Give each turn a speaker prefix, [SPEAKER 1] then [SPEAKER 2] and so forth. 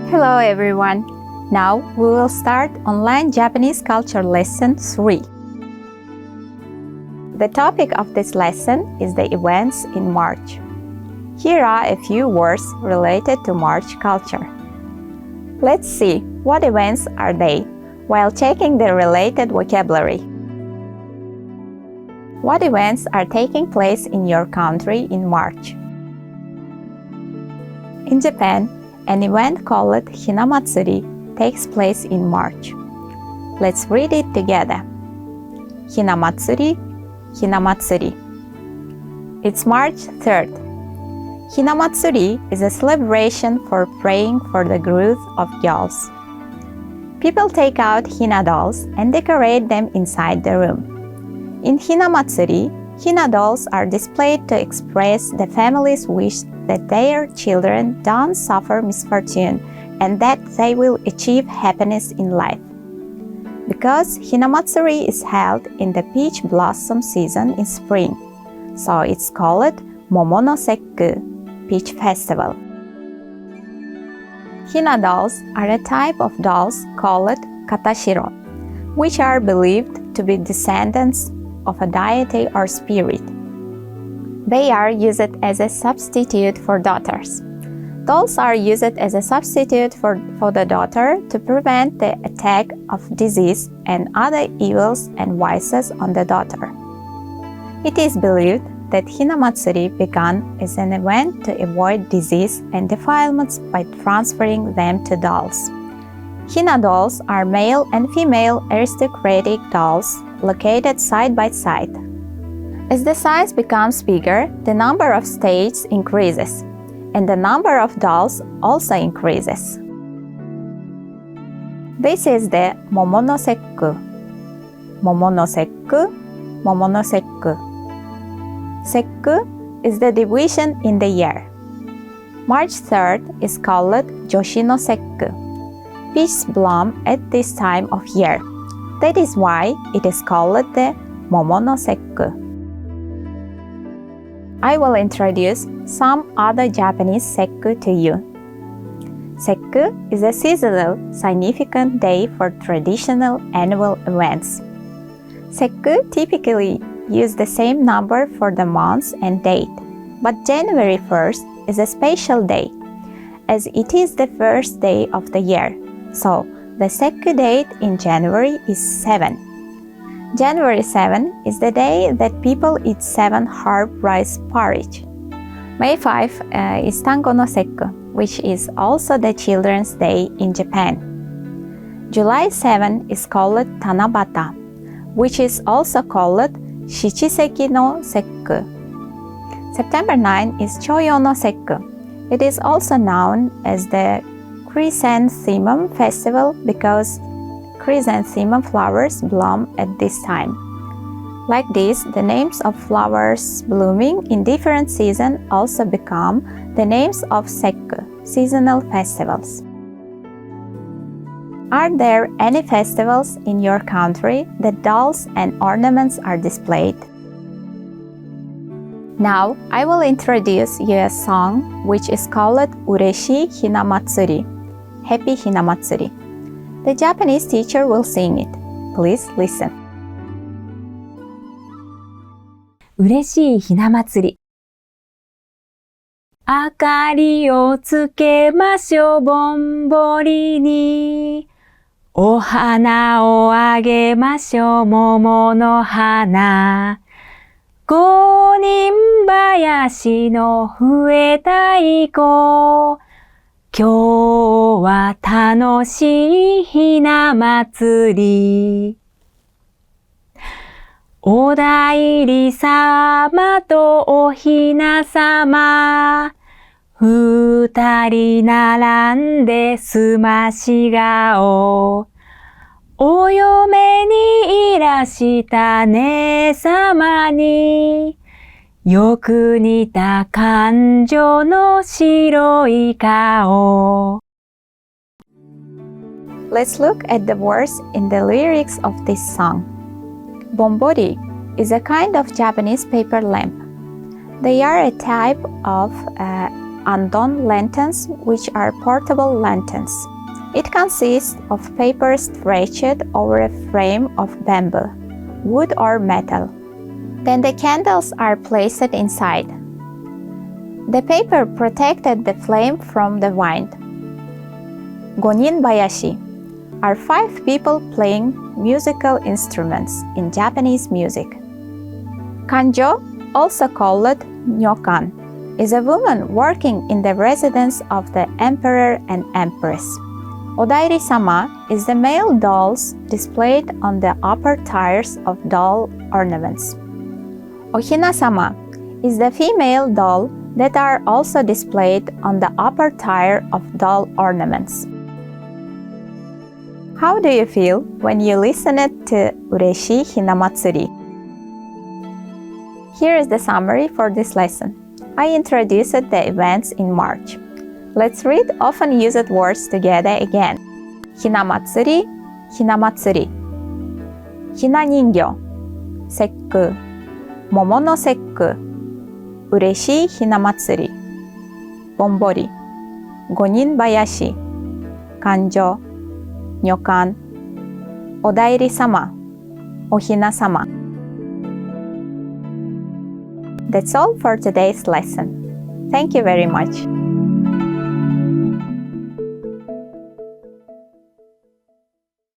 [SPEAKER 1] Hello everyone! Now we will start online Japanese culture lesson 3. The topic of this lesson is the events in March. Here are a few words related to March culture. Let's see what events are they while checking the related vocabulary. What events are taking place in your country in March? In Japan, an event called Hinamatsuri takes place in March. Let's read it together. Hinamatsuri, Hinamatsuri. It's March 3rd. Hinamatsuri is a celebration for praying for the growth of girls. People take out Hina dolls and decorate them inside the room. In Hinamatsuri, Hina dolls are displayed to express the family's wish that their children don't suffer misfortune and that they will achieve happiness in life. Because Hinamatsuri is held in the peach blossom season in spring, so it's called Momonosekku, Peach Festival. Hina dolls are a type of dolls called katashiro, which are believed to be descendants of a deity or spirit. They are used as a substitute for daughters. Dolls are used as a substitute for the daughter to prevent the attack of disease and other evils and vices on the daughter. It is believed that Hinamatsuri began as an event to avoid disease and defilements by transferring them to dolls. Hina dolls are male and female aristocratic dolls located side by side. As the size becomes bigger, the number of stages increases, and the number of dolls also increases. This is the Momonosekku. Momonosekku, Momonosekku. Sekku is the division in the year. March 3rd is called Joshinosekku. Peaches bloom at this time of year. That is why it is called the Momonosekku. I will introduce some other Japanese sekku to you. Sekku is a seasonal, significant day for traditional annual events. Sekku typically use the same number for the months and date, but January 1st is a special day, as it is the first day of the year, so the sekku date in January is 7. January 7 is the day that people eat 7 herb rice porridge. May 5 is Tango no Sekku, which is also the Children's Day in Japan. July 7 is called Tanabata, which is also called Shichiseki no Sekku. September 9 is Choyo no Sekku. It is also known as the Chrysanthemum Festival because chrysanthemum flowers bloom at this time. Like this, the names of flowers blooming in different seasons also become the names of sekku, seasonal festivals. Are there any festivals in your country that dolls and ornaments are displayed? Now, I will introduce you a song which is called Ureshii Hinamatsuri, Happy Hinamatsuri. The Japanese teacher will sing it. Please listen.
[SPEAKER 2] 嬉しいひな祭り。明かりをつけましょうぼんぼりに。お花をあげましょう桃の花。五人林の笛太鼓。今日は楽しいひな祭り。お代理様とおひな様。二人並んですまし顔。お嫁にいらした姉様に。よく似た感情の白い顔。
[SPEAKER 1] Let's look at the words in the lyrics of this song. Bonbori is a kind of Japanese paper lamp. They are a type of Andon lanterns, which are portable lanterns. It consists of paper stretched over a frame of bamboo, wood or metal. Then the candles are placed inside. The paper protected the flame from the wind. Gonin bayashi are 5 people playing musical instruments in Japanese music. Kanjo, also called nyokan, is a woman working in the residence of the emperor and empress. Odairi-sama is the male dolls displayed on the upper tiers of doll ornaments. Ohina-sama is the female doll that are also displayed on the upper tier of doll ornaments. How do you feel when you listened to Ureshii Hinamatsuri? Here is the summary for this lesson. I introduced the events in March. Let's read often used words together again. Hinamatsuri, Hinamatsuri. Hina ningyo, sekku. Momo no sekku. Ureshii Hinamatsuri. Bonbori. Gonin bayashi. Kanjo. Nyokan. Odairi-sama. Ohina-sama. That's all for today's lesson. Thank you very much.